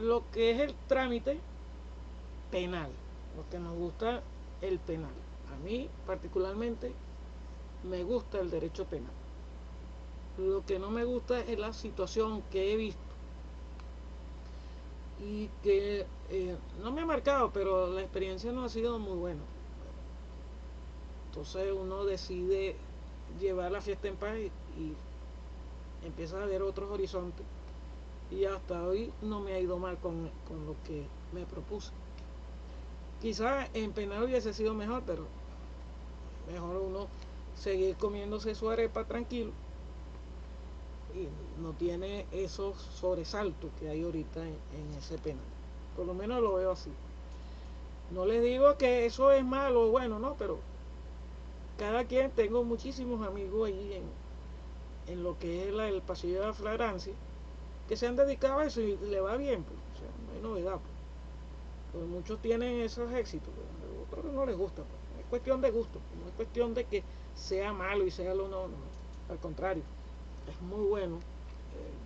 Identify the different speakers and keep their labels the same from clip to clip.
Speaker 1: lo que es el trámite penal, lo que nos gusta el penal. A mí particularmente me gusta el derecho penal. Lo que no me gusta es la situación que he visto y que no me ha marcado, pero la experiencia no ha sido muy buena. Entonces uno decide llevar la fiesta en paz y empieza a ver otros horizontes. Y hasta hoy no me ha ido mal con lo que me propuse. Quizás en penal hubiese sido mejor, pero mejor uno seguir comiéndose su arepa tranquilo y no tiene esos sobresaltos que hay ahorita en ese penal. Por lo menos lo veo así. No les digo que eso es malo o bueno, no, pero cada quien, tengo muchísimos amigos ahí en lo que es el pasillo de la flagrancia que se han dedicado a eso y le va bien, pues. O sea, no hay novedad, pues. Pues muchos tienen esos éxitos, pues. A otros no les gusta, pues. Es cuestión de gusto, pues. No es cuestión de que sea malo y sea lo no, no, al contrario, es muy bueno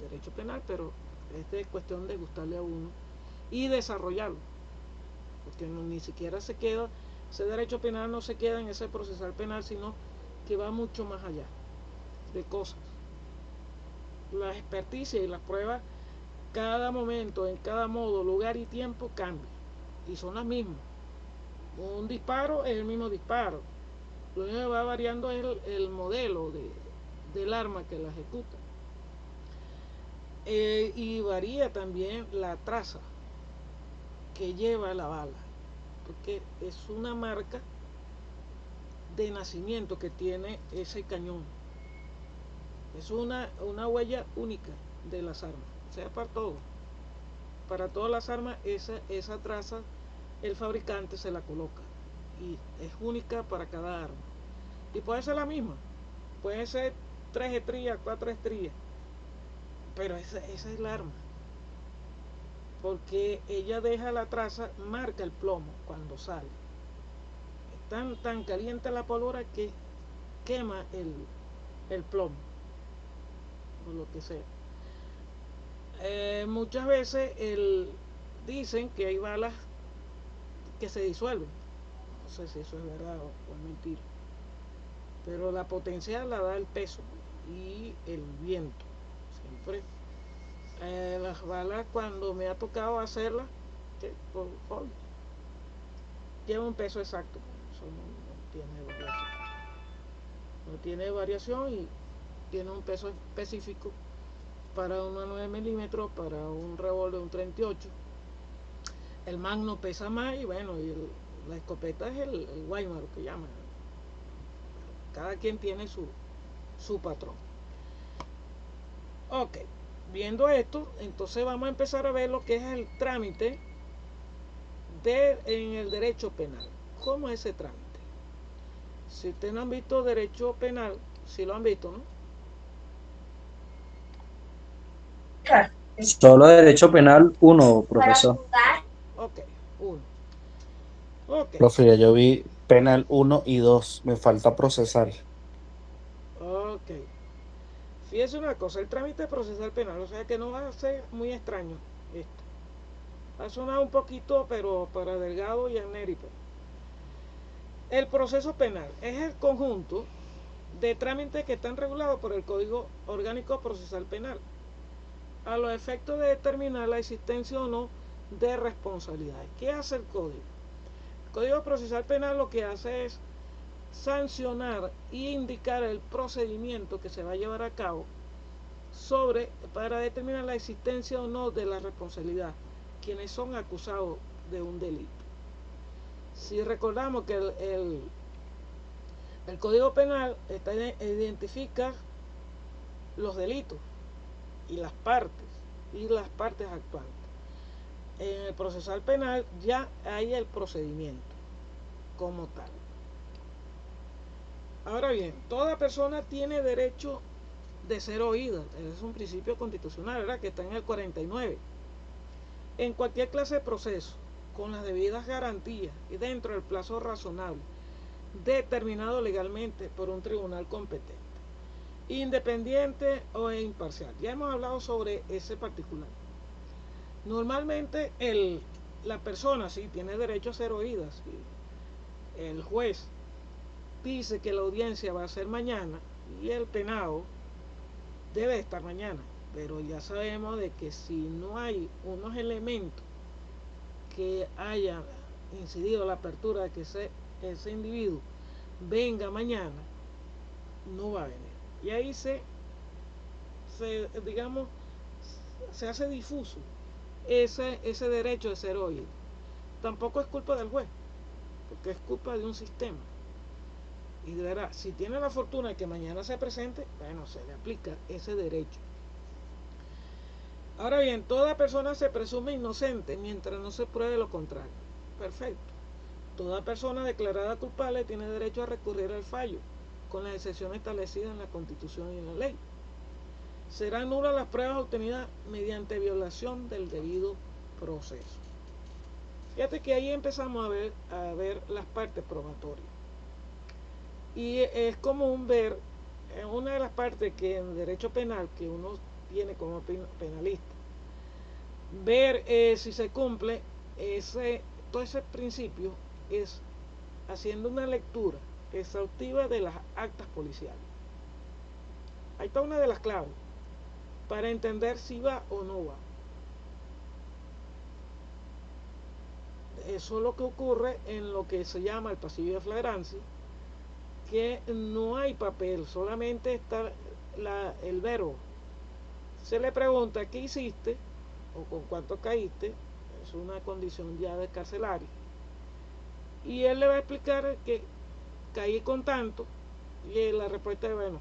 Speaker 1: el derecho penal, pero es de cuestión de gustarle a uno y desarrollarlo, porque no, ni siquiera se queda, ese derecho penal no se queda en ese procesal penal, sino que va mucho más allá de cosas. La experticia y las pruebas, cada momento, en cada modo, lugar y tiempo cambia, y son las mismas. Un disparo es el mismo disparo, lo único que va variando es el modelo del arma que la ejecuta. Y varía también la traza que lleva la bala, porque es una marca de nacimiento que tiene ese cañón. Es una huella única de las armas, o sea, para todas las armas esa traza el fabricante se la coloca y es única para cada arma. Y puede ser la misma, puede ser 3 estrías, 4 estrías, pero esa es la arma, porque ella deja la traza, marca el plomo cuando sale. Es tan caliente la pólvora que quema el plomo, o lo que sea. Muchas veces dicen que hay balas que se disuelven. No sé si eso es verdad o es mentira. Pero la potencia la da el peso y el viento. Siempre. Las balas, cuando me ha tocado hacerlas, por hobby, lleva un peso exacto. Eso no tiene variación. No tiene variación y tiene un peso específico para una 9 milímetros, para un revólver, un 38. El magno pesa más y bueno, la escopeta es el Weimar, lo que llaman. Cada quien tiene su patrón. Ok, viendo esto, entonces vamos a empezar a ver lo que es el trámite en el derecho penal. ¿Cómo es ese trámite? Si ustedes no han visto derecho penal, si lo han visto, ¿no?
Speaker 2: Solo derecho penal uno, profesor.
Speaker 1: Ok, uno. Ok,
Speaker 3: Profe, ya yo vi penal uno y 2, me falta procesar.
Speaker 1: ok. Fíjese una cosa, el trámite procesal penal, o sea que no va a ser muy extraño esto. Ha sonado un poquito, pero para Delgado y América. El proceso penal es el conjunto de trámites que están regulados por el Código Orgánico Procesal Penal, a los efectos de determinar la existencia o no de responsabilidades. ¿Qué hace el Código? El Código Procesal Penal lo que hace es sancionar e indicar el procedimiento que se va a llevar a cabo para determinar la existencia o no de la responsabilidad, quienes son acusados de un delito. Si recordamos que el Código Penal identifica los delitos y las partes actuantes. En el procesal penal ya hay el procedimiento como tal. Ahora bien, toda persona tiene derecho de ser oída. Es un principio constitucional, ¿verdad? Que está en el 49. En cualquier clase de proceso, con las debidas garantías y dentro del plazo razonable, determinado legalmente por un tribunal competente, independiente o imparcial. Ya hemos hablado sobre ese particular. Normalmente la persona sí tiene derecho a ser oída. Si el juez dice que la audiencia va a ser mañana y el penado debe estar mañana, pero ya sabemos de que si no hay unos elementos que haya incidido la apertura de que ese individuo venga mañana, no va a venir. Y ahí digamos, se hace difuso ese derecho de ser oído. Tampoco es culpa del juez, porque es culpa de un sistema. Y de verdad, si tiene la fortuna de que mañana se presente, bueno, se le aplica ese derecho. Ahora bien, toda persona se presume inocente mientras no se pruebe lo contrario. Perfecto. Toda persona declarada culpable tiene derecho a recurrir al fallo, con las excepciones establecidas en la Constitución y en la ley. Serán nulas las pruebas obtenidas mediante violación del debido proceso. Fíjate que ahí empezamos a ver las partes probatorias. Y es común ver una de las partes que en derecho penal que uno tiene como penalista, ver si se cumple todo ese principio es haciendo una lectura exhaustiva de las actas policiales. Ahí está una de las claves para entender si va o no va. Eso es lo que ocurre en lo que se llama el pasillo de flagrancia, que no hay papel, solamente está el verbo. Se le pregunta qué hiciste o con cuánto caíste, es una condición ya de carcelaria, y él le va a explicar que caí con tanto, y la respuesta es, bueno,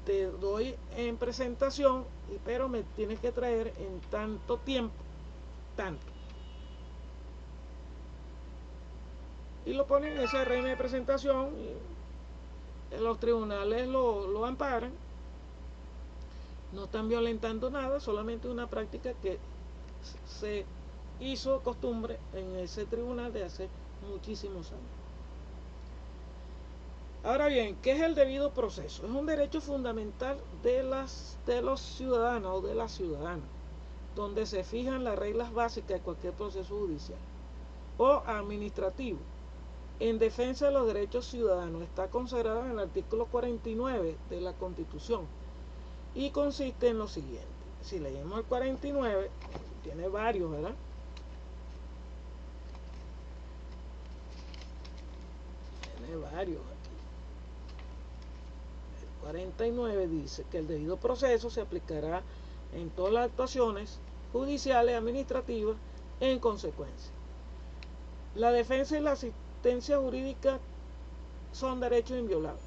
Speaker 1: te doy en presentación, pero me tienes que traer en tanto tiempo, tanto. Y lo ponen en ese régimen de presentación y los tribunales lo amparan. No están violentando nada, solamente una práctica que se hizo costumbre en ese tribunal de hace muchísimos años. Ahora bien, ¿qué es el debido proceso? Es un derecho fundamental de los ciudadanos o de las ciudadanas, donde se fijan las reglas básicas de cualquier proceso judicial o administrativo en defensa de los derechos ciudadanos. Está consagrado en el artículo 49 de la Constitución y consiste en lo siguiente. Si leemos el 49, tiene varios, ¿verdad? Tiene varios aquí. El 49 dice que el debido proceso se aplicará en todas las actuaciones judiciales y administrativas en consecuencia. La defensa y la asistencia jurídica son derechos inviolables.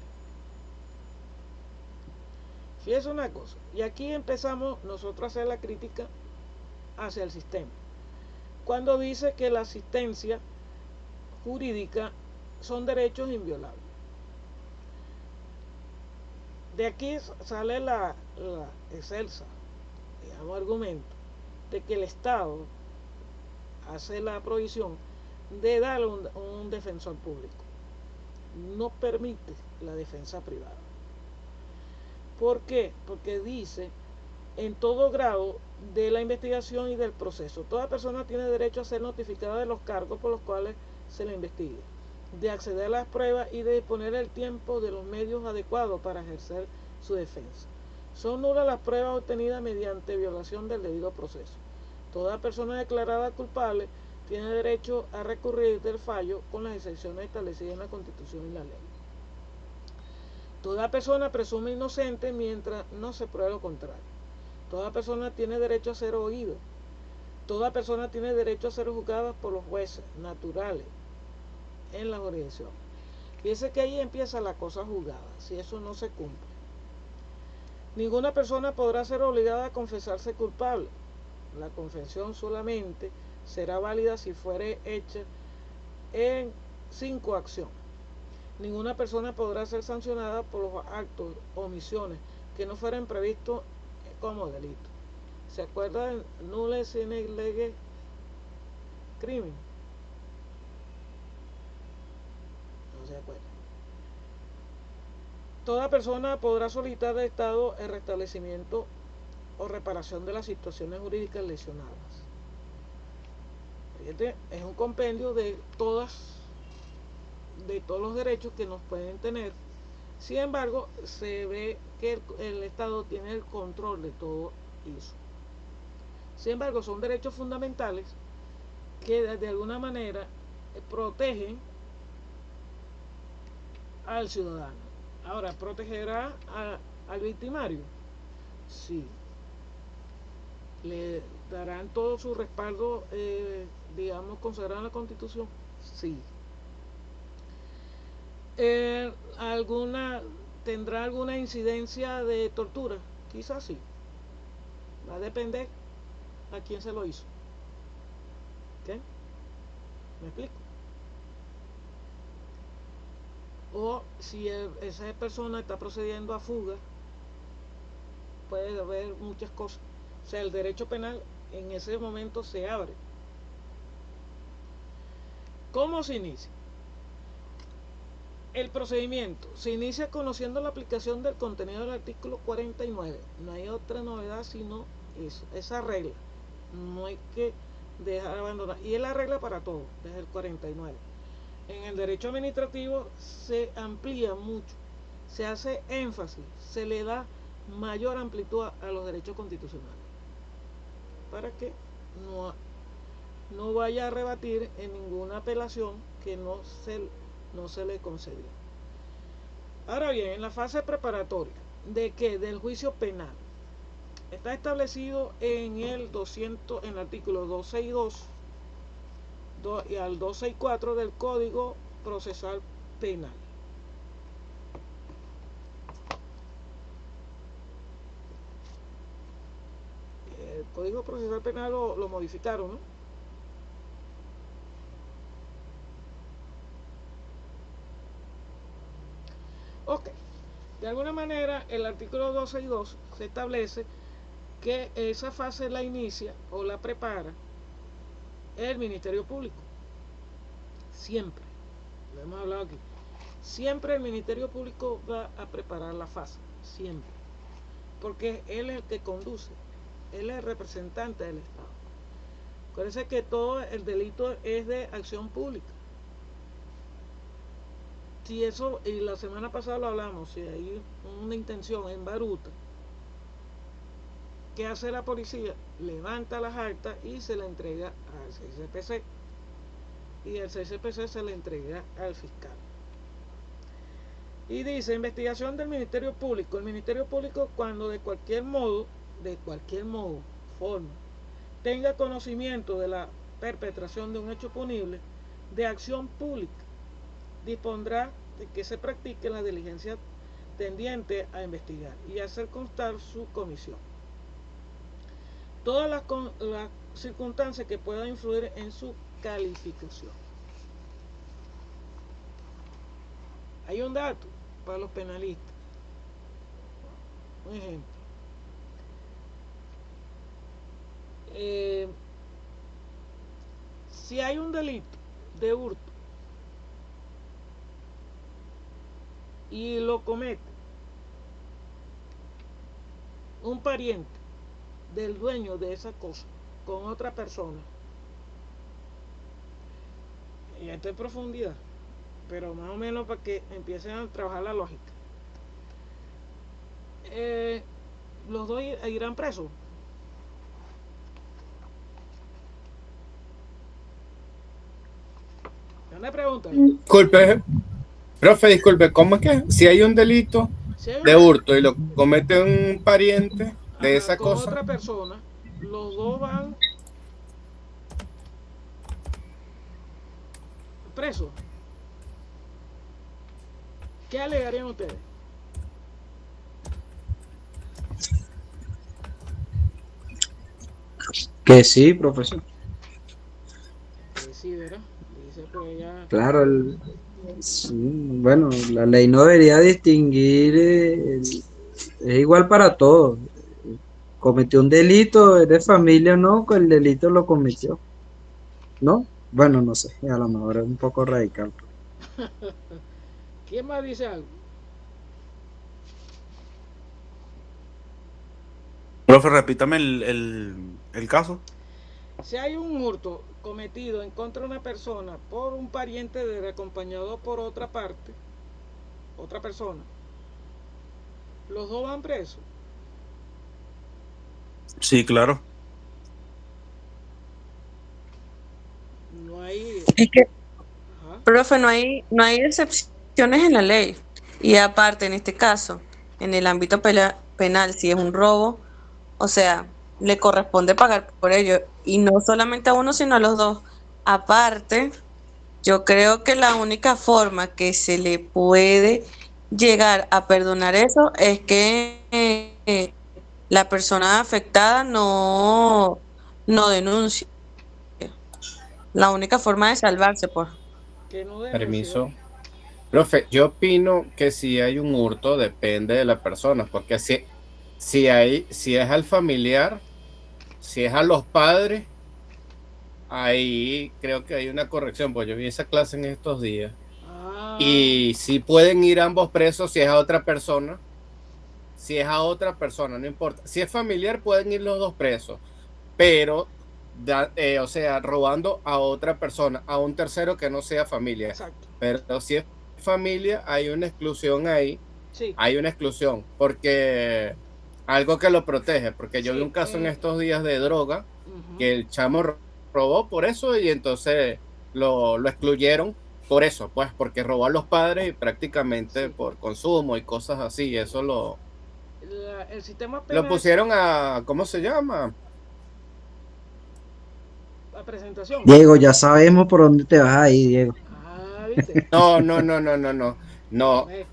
Speaker 1: Fíjese una cosa, y aquí empezamos nosotros a hacer la crítica hacia el sistema. Cuando dice que la asistencia jurídica son derechos inviolables. De aquí sale la excelsa, digamos, argumento de que el Estado hace la provisión de darle un defensor público. No permite la defensa privada. ¿Por qué? Porque dice en todo grado de la investigación y del proceso. Toda persona tiene derecho a ser notificada de los cargos por los cuales se le investigue, de acceder a las pruebas y de disponer el tiempo de los medios adecuados para ejercer su defensa. Son nulas las pruebas obtenidas mediante violación del debido proceso. Toda persona declarada culpable tiene derecho a recurrir del fallo con las excepciones establecidas en la Constitución y la ley. Toda persona presume inocente mientras no se pruebe lo contrario. Toda persona tiene derecho a ser oída. Toda persona tiene derecho a ser juzgada por los jueces naturales en la jurisdicción. Fíjese que ahí empieza la cosa juzgada, si eso no se cumple. Ninguna persona podrá ser obligada a confesarse culpable. La confesión solamente será válida si fuere hecha sin coacción. Ninguna persona podrá ser sancionada por los actos o omisiones que no fueran previstos como delito. ¿Se acuerdan? Nulle sine lege crimen. No se acuerda. Toda persona podrá solicitar del Estado el restablecimiento o reparación de las situaciones jurídicas lesionadas. Este es un compendio de todos los derechos que nos pueden tener. Sin embargo, se ve que el Estado tiene el control de todo eso. Sin embargo, son derechos fundamentales que de alguna manera protegen al ciudadano. Ahora, ¿protegerá al victimario? Sí. ¿Le darán todo su respaldo, digamos, consagrado en la Constitución? Sí. ¿Tendrá alguna incidencia de tortura? Quizás sí. Va a depender a quién se lo hizo. ¿Ok? ¿Me explico? O si esa persona está procediendo a fuga, puede haber muchas cosas. O sea, el derecho penal en ese momento se abre. ¿Cómo se inicia? El procedimiento se inicia conociendo la aplicación del contenido del artículo 49. No hay otra novedad sino eso, esa regla. No hay que dejar abandonar. Y es la regla para todo, desde el 49. En el derecho administrativo se amplía mucho, se hace énfasis, se le da mayor amplitud a los derechos constitucionales para que no vaya a rebatir en ninguna apelación que no se le concedió. Ahora bien, en la fase preparatoria del juicio penal está establecido en el artículo 262 y al 264 del Código Procesal Penal. El Código Procesal Penal lo modificaron, ¿no? Ok. De alguna manera, el artículo 262 se establece que esa fase la inicia o la prepara el Ministerio Público. Siempre. Lo hemos hablado aquí. Siempre el Ministerio Público va a preparar la fase. Siempre. Porque él es el que conduce. Él es el representante del Estado. Acuérdense que todo el delito es de acción pública. Si eso, y la semana pasada lo hablamos, si hay una intención en Baruta, ¿qué hace la policía? Levanta las actas y se la entrega al CICPC. Y el CICPC se la entrega al fiscal. Y dice, investigación del Ministerio Público. El Ministerio Público, cuando de cualquier modo, forma, tenga conocimiento de la perpetración de un hecho punible de acción pública, dispondrá de que se practique la diligencia tendiente a investigar y hacer constar su comisión. Todas las circunstancias que puedan influir en su calificación. Hay un dato para los penalistas. Un ejemplo. Si hay un delito de hurto y lo comete un pariente del dueño de esa cosa con otra persona, y esto es profundidad, pero más o menos para que empiecen a trabajar la lógica, los dos irán presos. Una pregunta.
Speaker 3: Disculpe, profe, disculpe, ¿cómo es que si hay un delito
Speaker 1: Si hay
Speaker 3: de hurto y lo comete un pariente de esa
Speaker 1: con
Speaker 3: cosa?
Speaker 1: otra persona, los dos van presos, ¿qué alegarían ustedes?
Speaker 2: Que sí, profesor.
Speaker 1: Sí, ¿verdad? Dice pues ya.
Speaker 2: Claro, sí, bueno, la ley no debería distinguir, es igual para todos. Cometió un delito, es de familia o no, el delito lo cometió, ¿no? Bueno, no sé, a lo mejor es un poco radical.
Speaker 1: ¿Quién más dice algo?
Speaker 3: Profe, repítame el caso.
Speaker 1: Si hay un hurto cometido en contra de una persona por un pariente de él, acompañado por otra parte, otra persona, los dos van presos.
Speaker 3: Sí, claro.
Speaker 1: No hay.
Speaker 4: Es que,
Speaker 1: Ajá,
Speaker 4: profe, no hay excepciones en la ley. Y aparte, en este caso, en el ámbito penal, si es un robo, o sea, le corresponde pagar por ello. Y no solamente a uno, sino a los dos. Aparte, yo creo que la única forma que se le puede llegar a perdonar eso es que la persona afectada no denuncie. La única forma de salvarse, pues.
Speaker 1: que no denunció.
Speaker 5: Permiso. Profe, yo opino que si hay un hurto depende de la persona, porque si es al familiar, si es a los padres, ahí creo que hay una corrección, pues yo vi esa clase en estos días.
Speaker 1: Ah,
Speaker 5: Y si pueden ir ambos presos, si es a otra persona, no importa. Si es familiar, pueden ir los dos presos, pero, o sea, robando a otra persona, a un tercero que no sea familia.
Speaker 1: exacto.
Speaker 5: Pero si es familia, hay una exclusión ahí,
Speaker 1: Sí.
Speaker 5: hay una exclusión, porque algo que lo protege, porque yo
Speaker 1: Sí,
Speaker 5: vi un caso en estos días de droga,
Speaker 1: Ujú.
Speaker 5: que el chamo robó por eso y entonces lo excluyeron por eso, pues, porque robó a los padres y prácticamente
Speaker 1: Sí.
Speaker 5: por consumo y cosas así, eso
Speaker 1: El sistema
Speaker 5: lo
Speaker 1: penal,
Speaker 5: pusieron a, ¿cómo se llama?
Speaker 1: la presentación.
Speaker 2: Diego, ya sabemos por dónde te vas a ir, Diego.
Speaker 1: Ah, viste.
Speaker 5: No,
Speaker 1: Ve,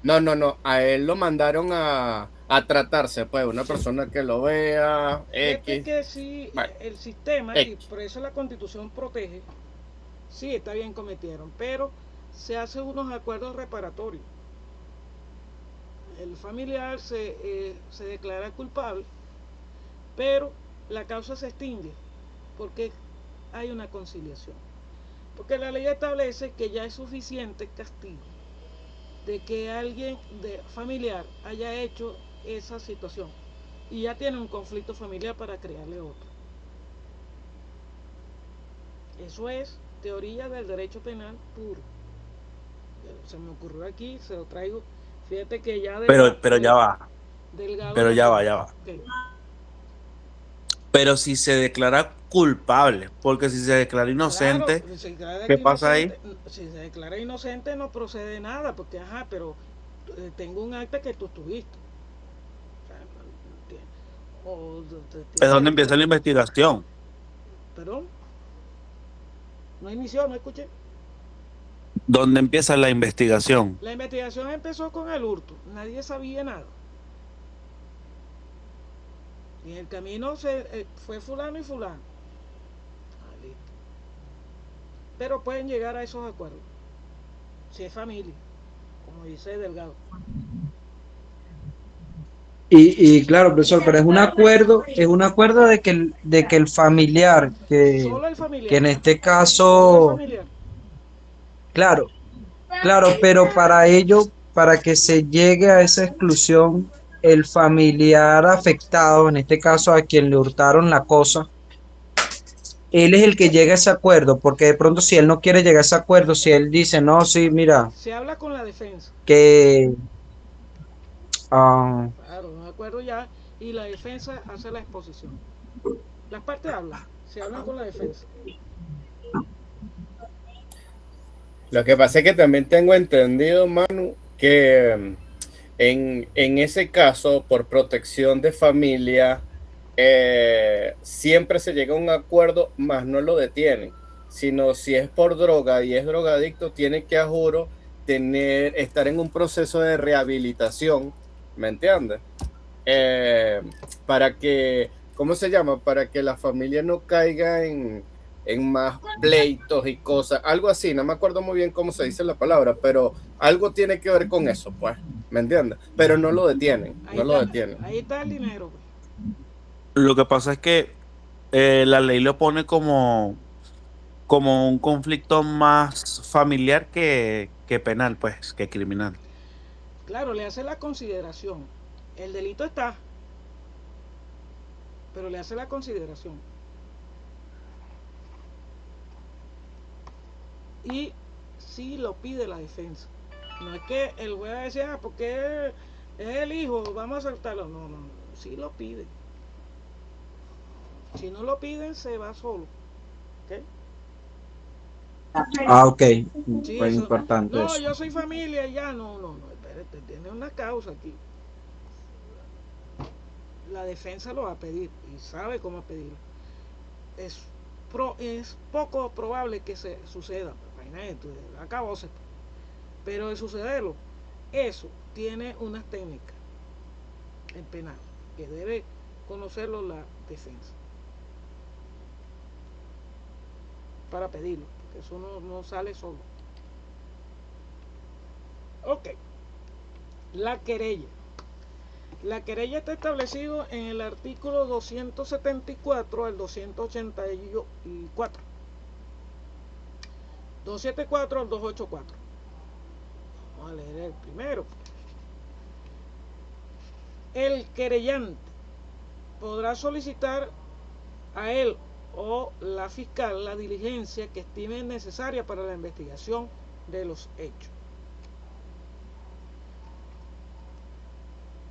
Speaker 5: a él lo mandaron a tratarse, pues, una persona que lo vea,
Speaker 1: fíjate
Speaker 5: X,
Speaker 1: que sí,
Speaker 5: bueno,
Speaker 1: el sistema, y
Speaker 5: X.
Speaker 1: por eso la Constitución protege, sí, está bien cometieron, pero se hacen unos acuerdos reparatorios. El familiar se declara culpable, pero la causa se extingue porque hay una conciliación. Porque la ley establece que ya es suficiente castigo de que alguien de familiar haya hecho esa situación y ya tiene un conflicto familiar para crearle otro. Eso es teoría del derecho penal puro. Se me ocurrió aquí, se lo traigo. Fíjate que ya
Speaker 3: Pero ya va,
Speaker 1: Delgado
Speaker 3: pero
Speaker 1: lo
Speaker 3: ya
Speaker 1: dijo.
Speaker 3: va, ya va.
Speaker 1: Okay.
Speaker 3: Pero si se declara culpable, porque si se declara
Speaker 1: Claro,
Speaker 3: inocente,
Speaker 1: si se declara
Speaker 3: ¿qué pasa ahí?
Speaker 1: inocente, si se declara inocente no procede nada, porque ajá, pero tengo un acta que tú tuviste. O sea,
Speaker 3: Es donde empieza la investigación.
Speaker 1: Perdón, no inició, no escuché.
Speaker 3: ¿Dónde empieza la investigación?
Speaker 1: La investigación empezó con el hurto, nadie sabía nada. Y en el camino fue fulano y fulano. Ah, listo. Pero pueden llegar a esos acuerdos, si es familia, como dice Delgado.
Speaker 2: Y claro, profesor, pero es un acuerdo de que el familiar,
Speaker 1: Solo el
Speaker 2: que
Speaker 1: familiar,
Speaker 2: en este
Speaker 1: solo el
Speaker 2: caso,
Speaker 1: familiar.
Speaker 2: claro, claro, pero para ello, para que se llegue a esa exclusión, el familiar afectado, en este caso a quien le hurtaron la cosa, él es el que llega a ese acuerdo, porque de pronto si él no quiere llegar a ese acuerdo, si él dice, no, sí, mira,
Speaker 1: Se habla con la defensa.
Speaker 2: que ah,
Speaker 1: Claro, un acuerdo ya y la defensa hace la exposición. Las partes hablan, se hablan con la defensa.
Speaker 5: Lo que pasa es que también tengo entendido, Manu, que en ese caso, por protección de familia, siempre se llega a un acuerdo, más no lo detienen, sino si es por droga y es drogadicto, tiene que, a juro, estar en un proceso de rehabilitación, ¿me entiendes? Para que, ¿cómo se llama? Para que la familia no caiga en más pleitos y cosas, algo así, no me acuerdo muy bien cómo se dice la palabra, pero algo tiene que ver con eso, pues, ¿me entiendes? Pero no lo detienen,
Speaker 1: Ahí
Speaker 5: no lo
Speaker 1: está,
Speaker 5: detienen.
Speaker 1: ahí está el dinero.
Speaker 3: Lo que pasa es que la ley lo pone como un conflicto más familiar que penal, pues, que criminal.
Speaker 1: Claro, le hace la consideración. El delito está, pero le hace la consideración. y sí lo pide la defensa. No es que el juez va a decir, porque es el hijo, vamos a aceptarlo. No, no, no, sí lo pide. Si no lo piden, se va solo. ¿Ok?
Speaker 2: Ok,
Speaker 1: Sí,
Speaker 2: pues
Speaker 1: eso.
Speaker 2: importante
Speaker 1: No,
Speaker 2: eso.
Speaker 1: yo soy familia y ya. No, no, no, espérate, tiene una causa aquí. La defensa lo va a pedir y sabe cómo pedirlo. Es poco probable que se suceda. Imagínate, acabóse. Pero de sucederlo, eso tiene unas técnicas en penal que debe conocerlo la defensa para pedirlo, porque eso no sale solo. Ok, la querella. La querella está establecido en el artículo 274 al 284. 274 al 284. Vamos a leer el primero. El querellante podrá solicitar a él o la fiscal la diligencia que estime necesaria para la investigación de los hechos.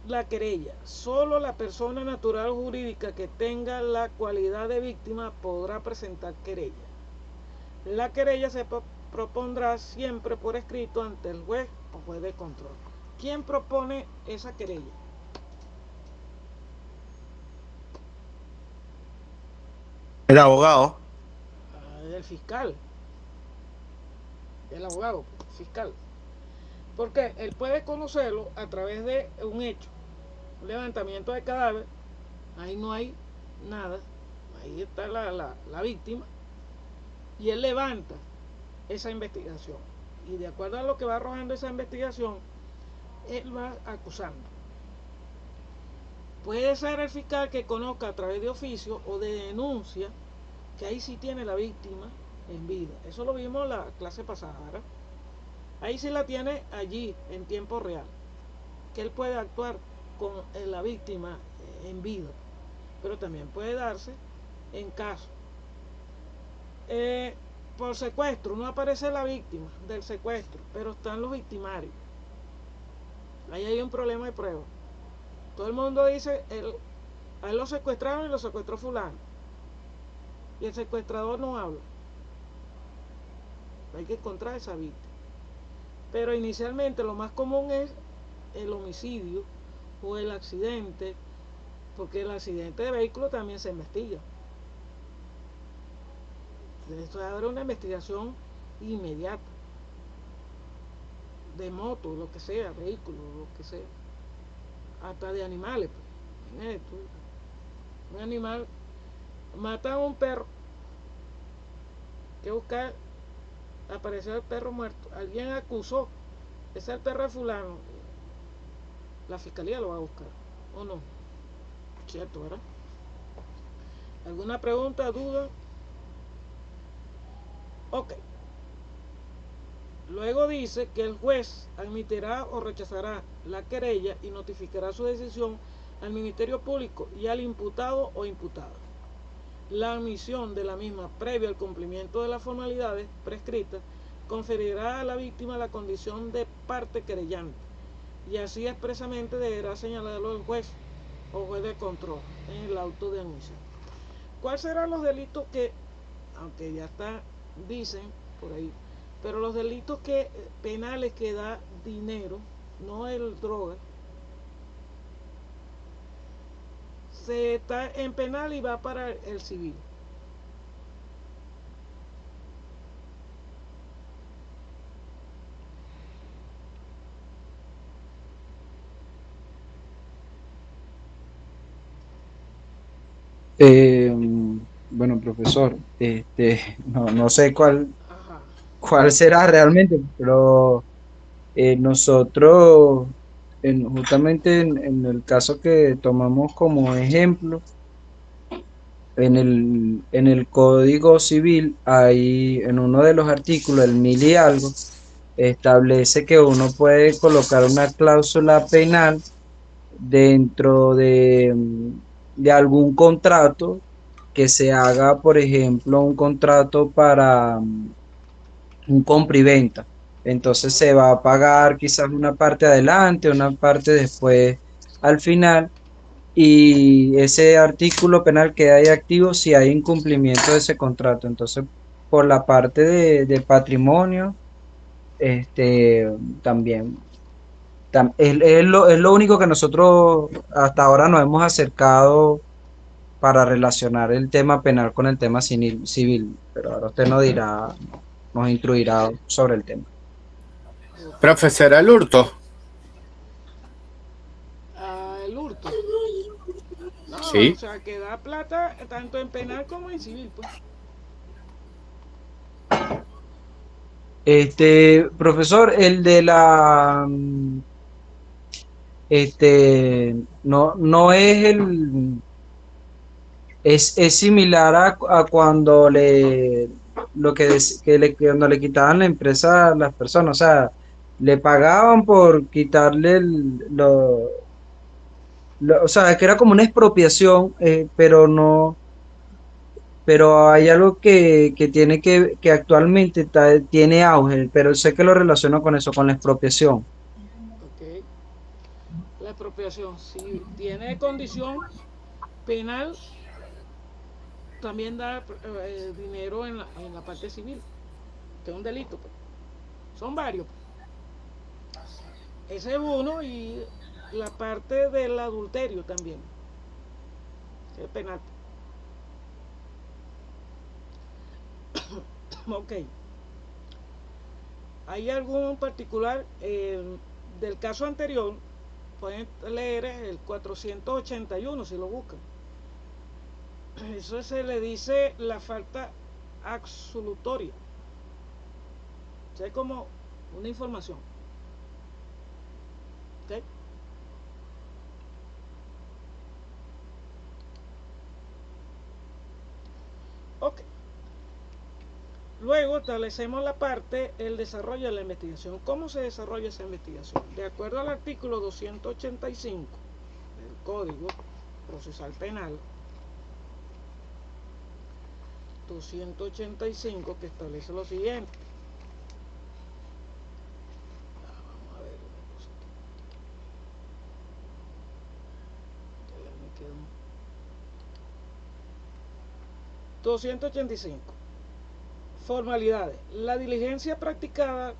Speaker 1: La querella. Solo la persona natural o jurídica que tenga la cualidad de víctima podrá presentar querella. La querella se propondrá siempre por escrito ante el juez o juez de control. ¿Quién propone esa querella?
Speaker 3: El abogado.
Speaker 1: El fiscal. El abogado, fiscal. Porque él puede conocerlo a través de un hecho, un levantamiento de cadáver, ahí no hay nada, ahí está la víctima, y él levanta esa investigación. Y de acuerdo a lo que va arrojando esa investigación, él va acusando. Puede ser el fiscal que conozca a través de oficio o de denuncia, que ahí sí tiene la víctima en vida. Eso lo vimos en la clase pasada, ¿verdad? Ahí sí la tiene allí en tiempo real, que él puede actuar con la víctima en vida, pero también puede darse en caso por secuestro. No aparece la víctima del secuestro, pero están los victimarios. Ahí hay un problema de prueba. Todo el mundo dice, a él lo secuestraron y lo secuestró fulano, y el secuestrador no habla. Hay que encontrar esa víctima. Pero inicialmente lo más común es el homicidio o el accidente, porque el accidente de vehículo también se investiga. Esto abre una investigación inmediata, de moto, lo que sea, vehículo, lo que sea, hasta de animales. Pues. Un animal, matan a un perro, que buscar, apareció el perro muerto, alguien acusó, ese es el perro de fulano, la fiscalía lo va a buscar, ¿o no? Cierto, ¿verdad? ¿Alguna pregunta, duda? Ok. Luego dice que el juez admitirá o rechazará la querella y notificará su decisión al Ministerio Público y al imputado o imputada. La admisión de la misma previo al cumplimiento de las formalidades prescritas conferirá a la víctima la condición de parte querellante y así expresamente deberá señalarlo el juez o juez de control en el auto de admisión. ¿Cuáles serán los delitos que, aunque ya está, dicen por ahí, pero los delitos penales que da dinero, no el droga, se está en penal y va para el civil?
Speaker 2: Eh, bueno, profesor, no sé
Speaker 1: Ajá.
Speaker 2: cuál será realmente, pero nosotros, justamente en el caso que tomamos como ejemplo, en el Código Civil, hay en uno de los artículos, el 1000 y algo, establece que uno puede colocar una cláusula penal dentro de algún contrato que se haga, por ejemplo, un contrato un compra y venta. Entonces se va a pagar quizás una parte adelante, una parte después al final, y ese artículo penal queda ahí activo si hay incumplimiento de ese contrato. Entonces, por la parte de patrimonio, este, también es lo único que nosotros hasta ahora nos hemos acercado para relacionar el tema penal con el tema civil, pero ahora usted nos dirá, nos instruirá sobre el tema.
Speaker 1: Ok.
Speaker 5: Profesor, el hurto.
Speaker 1: El hurto. No, o
Speaker 5: Sí.
Speaker 1: sea, que da plata tanto en penal como en civil, pues.
Speaker 2: Profesor, el de no es es similar a cuando lo que, que cuando le quitaban la empresa a las personas, o sea, le pagaban por quitarle o sea, que era como una expropiación, pero no, pero hay algo que tiene que actualmente tiene auge, pero sé que lo relaciono con eso, con la expropiación.
Speaker 1: Ok. La expropiación, si tiene condición penal, también da dinero en la parte civil, que es un delito, pues. Son varios, pues. Ese es uno y la parte del adulterio también, que es penal. Ok. ¿Hay algún particular del caso anterior? Pueden leer el 481 si lo buscan. Eso se le dice la falta absolutoria. O sea, es como una información. ¿Ok? Ok. Luego establecemos la parte, el desarrollo de la investigación. ¿Cómo se desarrolla esa investigación? De acuerdo al artículo 285 del Código Procesal Penal, 285 que establece lo siguiente. Vamos a ver una cosa aquí. Ya me quedo. 285. Formalidades. La diligencia practicada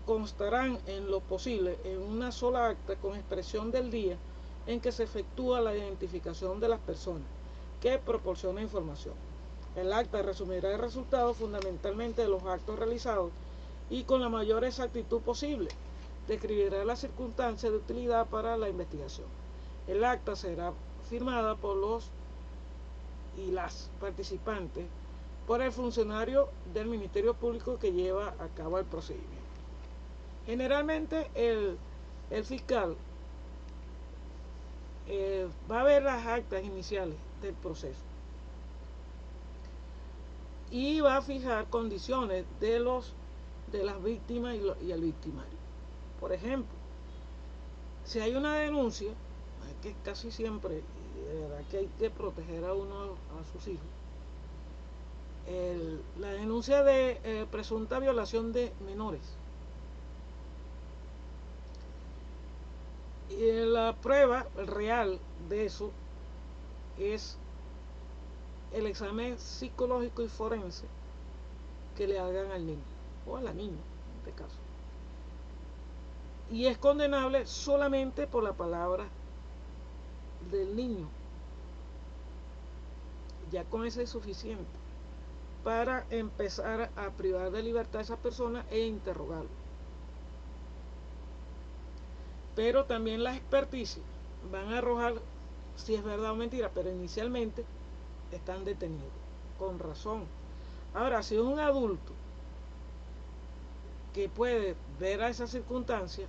Speaker 1: constarán en lo posible en una sola acta con expresión del día en que se efectúa la identificación de las personas que proporciona información. El acta resumirá el resultado fundamentalmente de los actos realizados y con la mayor exactitud posible. Describirá las circunstancias de utilidad para la investigación. El acta será firmada por los y las participantes por el funcionario del Ministerio Público que lleva a cabo el procedimiento. Generalmente el fiscal va a ver las actas iniciales del proceso y va a fijar condiciones de las víctimas y el victimario. Por ejemplo, si hay una denuncia, que casi siempre, y de verdad que hay que proteger a uno a sus hijos, la denuncia de presunta violación de menores. Y la prueba real de eso es el examen psicológico y forense que le hagan al niño o a la niña en este caso. Y es condenable solamente por la palabra del niño. Ya con eso es suficiente para empezar a privar de libertad a esa persona e interrogarlo. Pero también las experticias van a arrojar si es verdad o mentira, pero inicialmente están detenidos, con razón. Ahora, si es un adulto que puede ver a esa circunstancia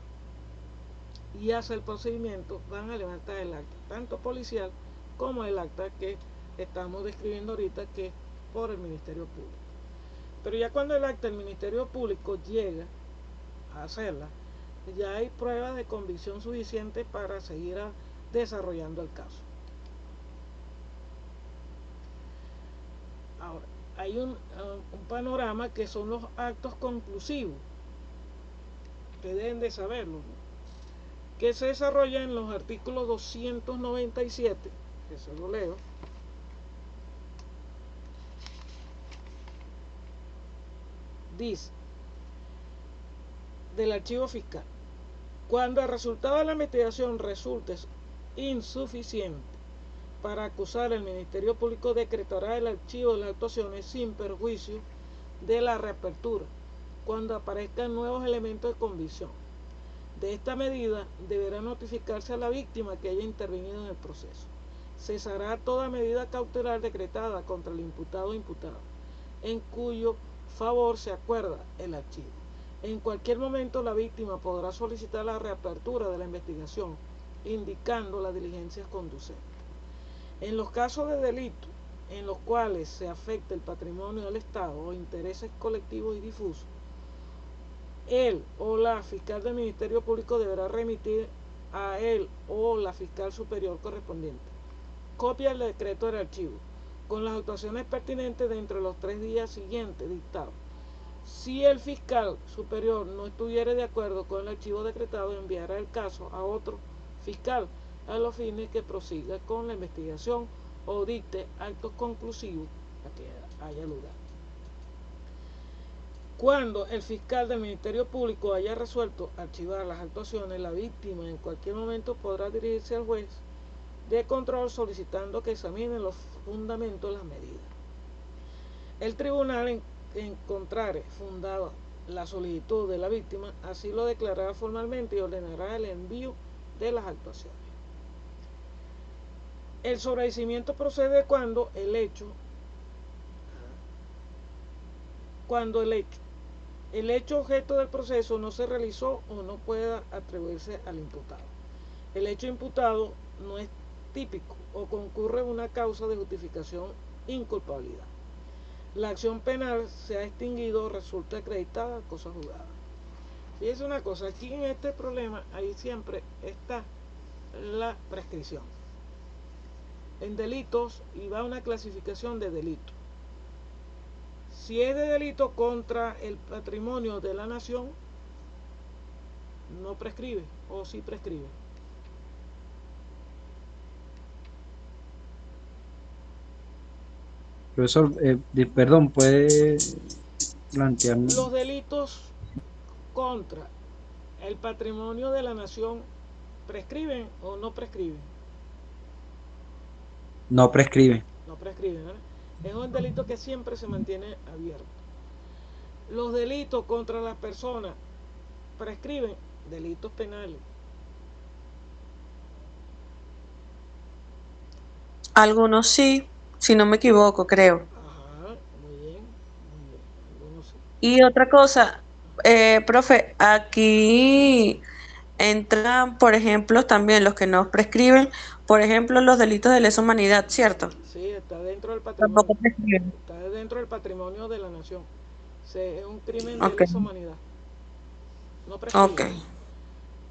Speaker 1: y hace el procedimiento, van a levantar el acta, tanto policial como el acta que estamos describiendo ahorita, que es por el Ministerio Público. Pero ya cuando el acta del Ministerio Público llega a hacerla, ya hay pruebas de convicción suficiente para seguir desarrollando el caso. Ahora, hay un panorama que son los actos conclusivos. Ustedes deben de saberlo, ¿no? Que se desarrolla en los artículos 297, que se lo leo. Dice, del archivo fiscal, cuando el resultado de la investigación resulte insuficiente para acusar, el Ministerio Público decretará el archivo de las actuaciones sin perjuicio de la reapertura cuando aparezcan nuevos elementos de convicción. De esta medida deberá notificarse a la víctima que haya intervenido en el proceso. Cesará toda medida cautelar decretada contra el imputado o imputada, en cuyo favor se acuerda el archivo. En cualquier momento la víctima podrá solicitar la reapertura de la investigación, indicando las diligencias conducentes. En los casos de delito en los cuales se afecte el patrimonio del Estado o intereses colectivos y difusos, él o la fiscal del Ministerio Público deberá remitir a él o la fiscal superior correspondiente copia del decreto del archivo, con las actuaciones pertinentes dentro de los 3 días siguientes dictados. Si el fiscal superior no estuviere de acuerdo con el archivo decretado, enviará el caso a otro fiscal a los fines que prosiga con la investigación o dicte actos conclusivos a que haya lugar. Cuando el fiscal del Ministerio Público haya resuelto archivar las actuaciones, la víctima en cualquier momento podrá dirigirse al juez de control solicitando que examine los fundamentos de las medidas. El tribunal encontrare fundada la solicitud de la víctima, así lo declarará formalmente y ordenará el envío de las actuaciones. El sobreseimiento procede cuando el hecho objeto del proceso no se realizó o no pueda atribuirse al imputado. El hecho imputado no es típico o concurre una causa de justificación inculpabilidad. La acción penal se ha extinguido o resulta acreditada cosa juzgada. Fíjense una cosa, aquí en este problema ahí siempre está la prescripción. En delitos y va una clasificación de delitos. Si es de delito contra el patrimonio de la nación, no prescribe o sí prescribe.
Speaker 2: Profesor, perdón, ¿puede plantearme?
Speaker 1: Los delitos contra el patrimonio de la nación prescriben o no prescriben.
Speaker 2: No prescribe.
Speaker 1: No prescriben, ¿verdad? Es un delito que siempre se mantiene abierto. Los delitos contra las personas prescriben, delitos penales.
Speaker 4: Algunos sí, si no me equivoco, creo.
Speaker 1: Ajá, muy bien, muy bien. Algunos sí.
Speaker 4: Y otra cosa, profe, aquí entran, por ejemplo, también los que no prescriben, por ejemplo, los delitos de lesa humanidad, ¿cierto?
Speaker 1: Sí, está dentro del patrimonio.
Speaker 4: Tampoco prescriben.
Speaker 1: Está dentro del patrimonio de la nación. Es un crimen de
Speaker 4: Ok,
Speaker 1: lesa humanidad. No prescribe.
Speaker 4: ok.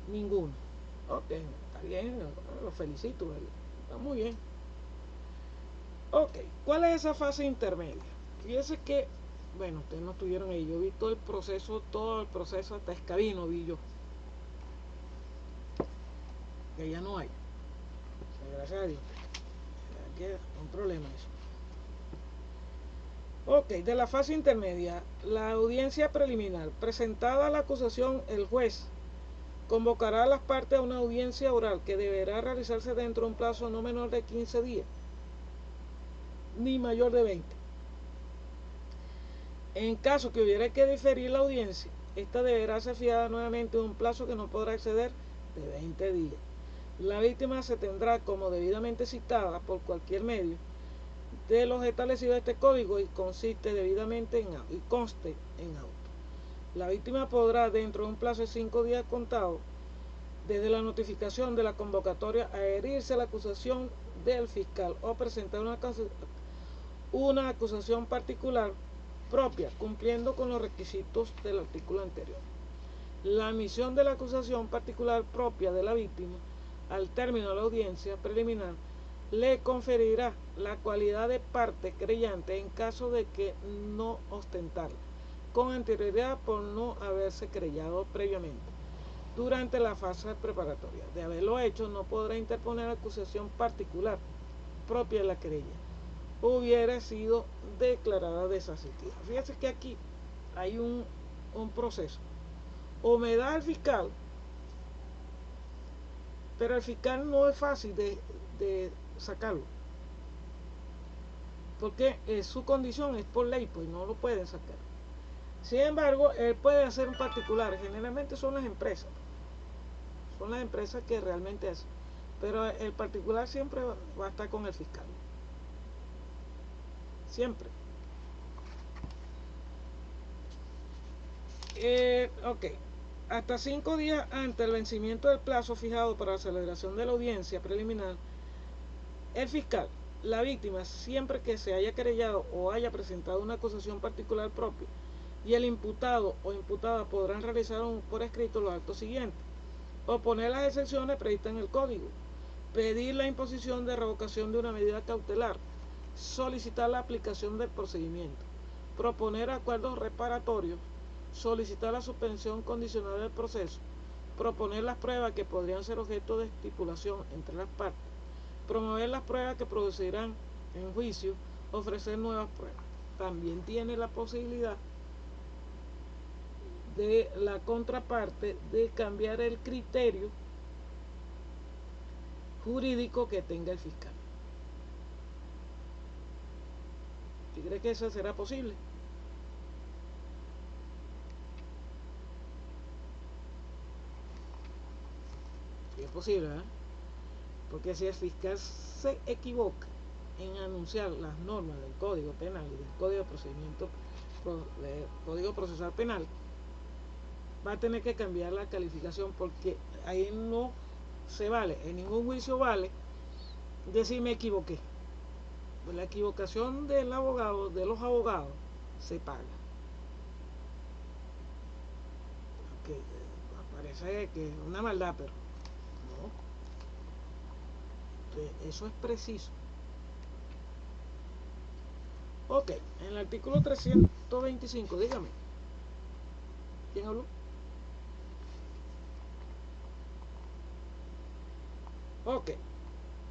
Speaker 1: Ninguno. Ok, está bien, lo felicito. Está muy bien. Ok, ¿cuál es esa fase intermedia? Fíjese que, bueno, ustedes no estuvieron ahí. Yo vi todo el proceso hasta Escabino vi yo. Que ya no hay. O sea, gracias a Dios. Aquí es un problema eso. Ok, de la fase intermedia, la audiencia preliminar. Presentada la acusación, el juez convocará a las partes a una audiencia oral que deberá realizarse dentro de un plazo no menor de 15 días, ni mayor de 20. En caso que hubiera que diferir la audiencia, esta deberá ser fijada nuevamente en un plazo que no podrá exceder de 20 días. La víctima se tendrá como debidamente citada por cualquier medio de los establecidos de este código y conste debidamente en auto. La víctima podrá, dentro de un plazo de 5 días contados desde la notificación de la convocatoria, adherirse a la acusación del fiscal o presentar una acusación particular propia, cumpliendo con los requisitos del artículo anterior. La admisión de la acusación particular propia de la víctima al término de la audiencia preliminar le conferirá la cualidad de parte creyente en caso de que no ostentarla, con anterioridad por no haberse querellado previamente. Durante la fase preparatoria de haberlo hecho, no podrá interponer acusación particular propia de la querella. Hubiera sido declarada desasistida. Fíjense que aquí hay un proceso. O me da el fiscal, pero el fiscal no es fácil de sacarlo, porque su condición es por ley, pues no lo pueden sacar. Sin embargo, él puede hacer un particular. Generalmente son las empresas que realmente hacen, pero el particular siempre va a estar con el fiscal, siempre. Ok, hasta 5 días antes del vencimiento del plazo fijado para la celebración de la audiencia preliminar, el fiscal, la víctima, siempre que se haya querellado o haya presentado una acusación particular propia, y el imputado o imputada podrán realizar por escrito los actos siguientes: oponer las excepciones previstas en el código, pedir la imposición de revocación de una medida cautelar, solicitar la aplicación del procedimiento, proponer acuerdos reparatorios, solicitar la suspensión condicional del proceso, proponer las pruebas que podrían ser objeto de estipulación entre las partes, promover las pruebas que producirán en juicio, ofrecer nuevas pruebas. También tiene la posibilidad de la contraparte de cambiar el criterio jurídico que tenga el fiscal. ¿Usted cree que eso será posible? Sí, es posible, ¿eh? Porque si el fiscal se equivoca en anunciar las normas del Código Penal y del Código Procesal Penal, va a tener que cambiar la calificación, porque ahí no se vale, en ningún juicio vale decir me equivoqué. Pues la equivocación del abogado, de los abogados, se paga. Aunque parece que es una maldad, pero no. Eso es preciso. Ok, en el artículo 325, dígame. ¿Quién habló? Ok.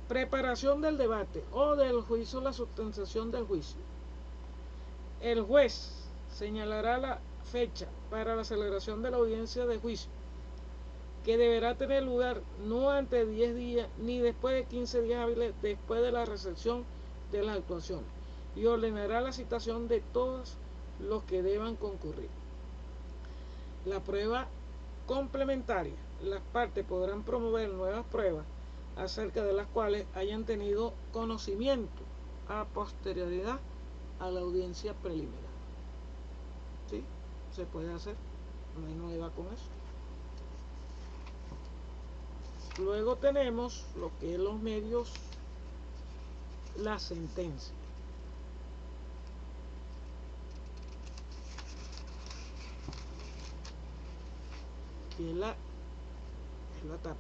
Speaker 1: Preparación del debate o del juicio, la sustentación del juicio. El juez señalará la fecha para la celebración de la audiencia de juicio, que deberá tener lugar no antes de 10 días ni después de 15 días hábiles después de la recepción de las actuaciones, y ordenará la citación de todos los que deban concurrir. La prueba complementaria. Las partes podrán promover nuevas pruebas acerca de las cuales hayan tenido conocimiento a posterioridad a la audiencia preliminar. ¿Sí? Se puede hacer. No hay novedad con eso. Luego tenemos lo que es los medios, la sentencia. Que es la tapa.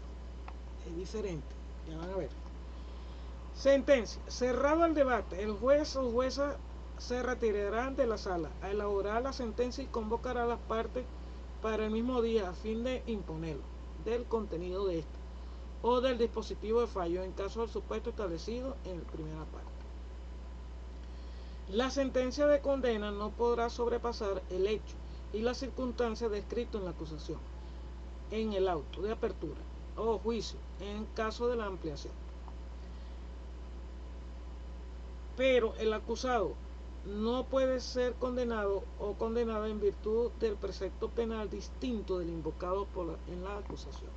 Speaker 1: Es diferente. Ya van a ver. Sentencia. Cerrado el debate, el juez o jueza se retirarán de la sala a elaborar la sentencia y convocará a las partes para el mismo día a fin de imponerlo del contenido de esta o del dispositivo de fallo en caso del supuesto establecido en la primera parte. La sentencia de condena no podrá sobrepasar el hecho y las circunstancias descritas en la acusación, en el auto de apertura o juicio en caso de la ampliación. Pero el acusado no puede ser condenado o condenada en virtud del precepto penal distinto del invocado en la acusación.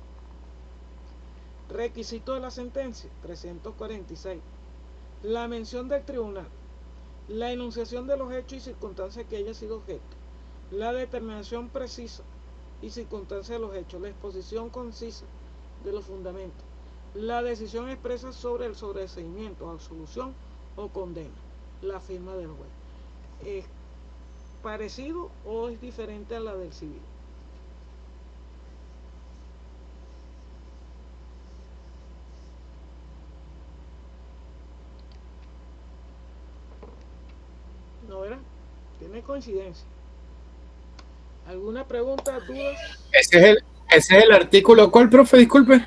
Speaker 1: Requisito de la sentencia, 346. La mención del tribunal, la enunciación de los hechos y circunstancias que haya sido objeto, la determinación precisa y circunstancias de los hechos, la exposición concisa de los fundamentos, la decisión expresa sobre el sobreseimiento, absolución o condena, la firma del juez. ¿Es parecido o es diferente a la del civil? tiene coincidencia. ¿Alguna pregunta, dudas?
Speaker 5: Ese es el artículo. ¿Cuál, profe? Disculpe.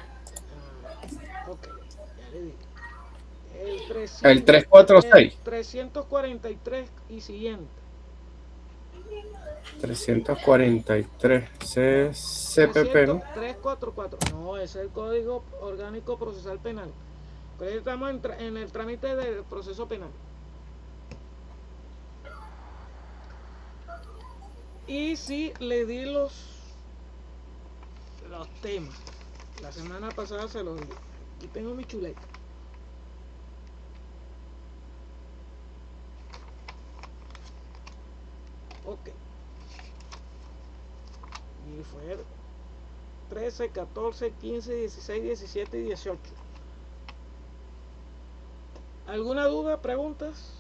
Speaker 1: Ok, ya le digo.
Speaker 5: El 346.
Speaker 1: 343 y siguiente.
Speaker 5: 343 CPP, ¿no?
Speaker 1: 344. No, ese es el Código Orgánico Procesal Penal. Pues estamos en el trámite del proceso penal. Y sí, le di los temas. La semana pasada se los di. Aquí tengo mi chuleta. Ok. Y fue 13, 14, 15, 16, 17 y 18. ¿Alguna duda, preguntas?